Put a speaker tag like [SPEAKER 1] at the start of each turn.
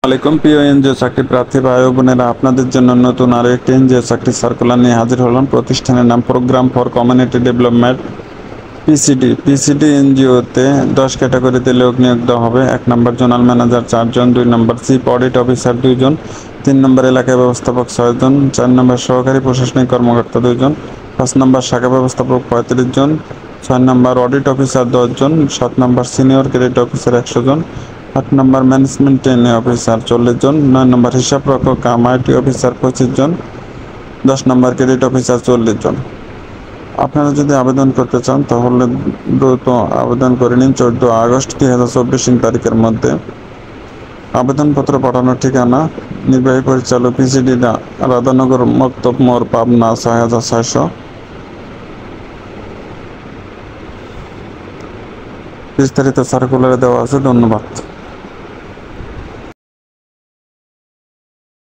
[SPEAKER 1] আলাইকুম প্রিয় এনজিও চাকরি প্রার্থী ভাই ও বোনেরা, আপনাদের জন্য নতুন আরো একটি এনজিও চাকরি সার্কুলার নিয়ে হাজির হলাম। প্রতিষ্ঠানের নাম programme for community development, PCD এনজিওতে 10 ক্যাটাগরিতে লোক নিয়োগ দেওয়া হবে। 1 নম্বর জোনাল ম্যানেজার 4 জন, 2 নম্বর চিফ অডিট অফিসার 2 জন, 3 নম্বর এলাকা ব্যবস্থাপক 6 জন, 4 নম্বর সহকারী প্রশাসনিক কর্মকর্তা 2 জন, 5 নম্বর শাখা ব্যবস্থাপক 35 জন, 6 নম্বর অডিট অফিসার 10 জন, 7 নম্বর সিনিয়র ক্রেডিট অফিসার 100 জন, 8 নম্বর ম্যানেজমেন্ট ট্রেনিং অফিসার 40 জন, 9 নম্বর হিসাব রক্ষক কাম আইটি অফিসার 25 জন, 10 নম্বর ক্রেডিট অফিসার 40 জন। আপনারা যদি আবেদন করতে চান তাহলে দ্রুত আবেদন করে নিন। 14 আগস্ট 2024 তারিখের মধ্যে আবেদনপত্র পাঠানোর ঠিকানা নির্বাহী পরিচালক পিসিডি, রাধানগর, মক্তব মোড়, পাবনা 6600। বিস্তারিত সার্কুলারে দেওয়া আছে। ধন্যবাদ।